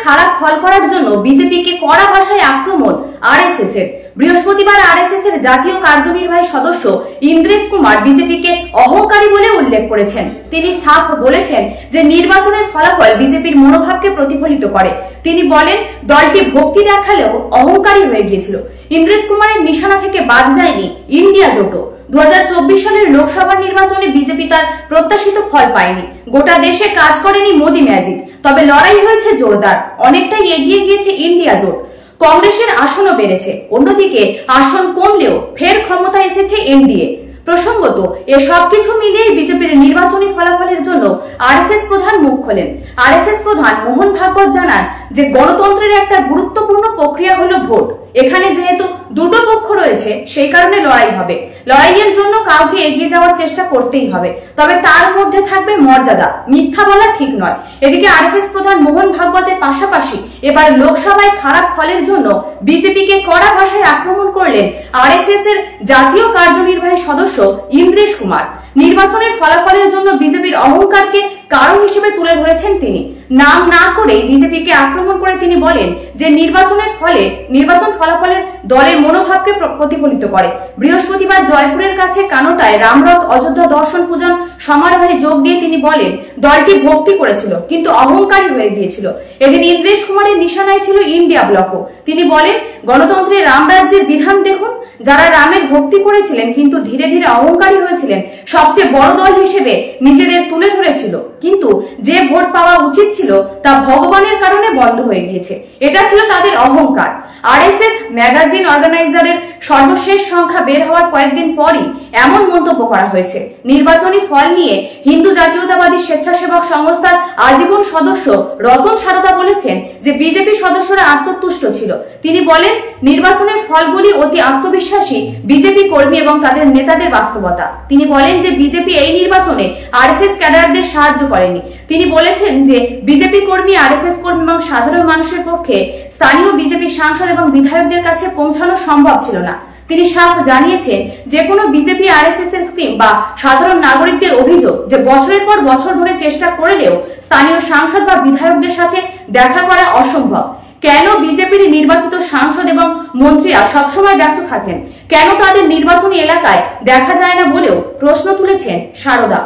খারাপ ফল করার জন্য বিজেপিকে কড়া ভাষায় আক্রমণ আরএসএস এর। বৃহস্পতিবার আরএসএস এর জাতীয় কার্যনির্বাহী সদস্য ইন্দ্রেশ কুমার বিজেপিকে অহংকারী বলে উল্লেখ করেছেন। তিনি সাফ বলেছেন যে নির্বাচনের ফলাফল বিজেপির মনোভাবকে প্রতিফলিত করে। তিনি বলেন, দলটি ভক্তি দেখালেও অহংকারী হয়ে গিয়েছিল। ইন্দ্রেশ কুমারের নিশানা থেকে বাদ যায়নি ইন্ডিয়া জোটও। 2024 সালের লোকসভা নির্বাচনে বিজেপি তার প্রত্যাশিত ফল পায়নি। গোটা দেশে কাজ করেনি মোদি ম্যাজিক, তবে লড়াই হয়েছে জোরদার। অনেকটাই এগিয়ে গিয়েছে ইন্ডিয়া জোট। কংগ্রেসের আসনও বেড়েছে। অন্যদিকে আসন কমলেও ফের ক্ষমতা এসেছে এনডিএ। প্রসঙ্গত, এ সবকিছু মিলিয়ে বিজেপির নির্বাচনী ফলাফলের জন্য আরএসএস প্রধান মুখ খোলেন। আরএসএস প্রধান মোহন ভাগবত জানান যে গণতন্ত্রের একটা গুরুত্বপূর্ণ প্রক্রিয়া হলো ভোট। এখানে যেহেতু দুটো পক্ষ রয়েছে, সেই কারণে লড়াই হবে। লড়াইয়ের জন্য কাউকে এগিয়ে যাওয়ার চেষ্টা করতেই হবে, তবে তার মধ্যে থাকবে মর্যাদা। মিথ্যা বলা ঠিক নয়। এদিকে আরএসএস প্রধান মোহন ভাগবতের পাশাপাশি এবার লোকসভায় খারাপ ফলের জন্য বিজেপিকে কড়া ভাষায় আক্রমণ করলেন আরএসএস এর জাতীয় কার্যনির্বাহী সদস্য ইন্দ্রেশ কুমার। নির্বাচনের ফলাফলের জন্য বিজেপির অহংকারকে কারণ হিসেবে তুলে ধরেছেন তিনি। নাম না করে বিজেপিকে আক্রমণ করে তিনি বলেন যে নির্বাচন ফলাফলের দলের মনোভাবকে প্রতিফলিত করে। বৃহস্পতিবার জয়পুরের কাছে কানোটায় রামরথ অযোধ্যা দর্শন পূজন সমারোহে যোগ দিয়ে তিনি বলেন, দলটি ভক্তি করেছিল কিন্তু অহংকারী হয়ে গিয়েছিল। এদিন ইন্দ্রেশ কুমারের নিশানায় ছিল ইন্ডিয়া ব্লকও। তিনি বলেন, গণতন্ত্রের রামরাজ্যের বিধান দেখুন। যারা রামের ভক্তি করেছিলেন কিন্তু ধীরে ধীরে অহংকারী হয়েছিলেন, সবচেয়ে বড় দল হিসেবে নিজেদের তুলে ধরেছিল, কিন্তু যে ভোট পাওয়া উচিত ছিল তা ভগবানের কারণে বন্ধ হয়ে গিয়েছে। এটা ছিল তাদের অহংকার। আরএসএস ম্যাগাজিন অর্গানাইজারের সর্বশেষ সংখ্যা বের হওয়ার কয়েকদিন পরই এমন মন্তব্য করা হয়েছে। নির্বাচনী ফল নিয়ে হিন্দু জাতীয়তাবাদী স্বেচ্ছাসেবক সংস্থার আজীবন সদস্য রতন সারদা বলেছেন যে বিজেপি সদস্যরা আত্মতুষ্ট ছিল। তিনি বলেন, নির্বাচনের ফলগুলি অতি আত্মবিশ্বাসী বিজেপি কর্মী এবং তাদের নেতাদের বাস্তবতা। তিনি বলেন যে বিজেপি এই নির্বাচনে আরএসএস ক্যাডারদের সাহায্য করেনি। তিনি বলেছেন যে বিজেপি কর্মী, আরএসএস কর্মী এবং সাধারণ মানুষের পক্ষে স্থানীয় বিজেপি সাংসদ এবং বিধায়কদের কাছে পৌঁছানো সম্ভব ছিল না। তিনি সাফ জানিয়েছেন, যে কোনো বিজেপি আরএসএস এর স্কিম বা সাধারণ নাগরিকদের অভিযোগ যে বছরের পর বছর ধরে চেষ্টা করলেও স্থানীয় সাংসদ বা বিধায়কদের সাথে দেখা করা অসম্ভব। কেন বিজেপির নির্বাচিত সাংসদ এবং মন্ত্রীরা সবসময় ব্যস্ত থাকেন, কেন তাদের নির্বাচনী এলাকায় দেখা যায় না বলেও প্রশ্ন তুলেছেন সারদা।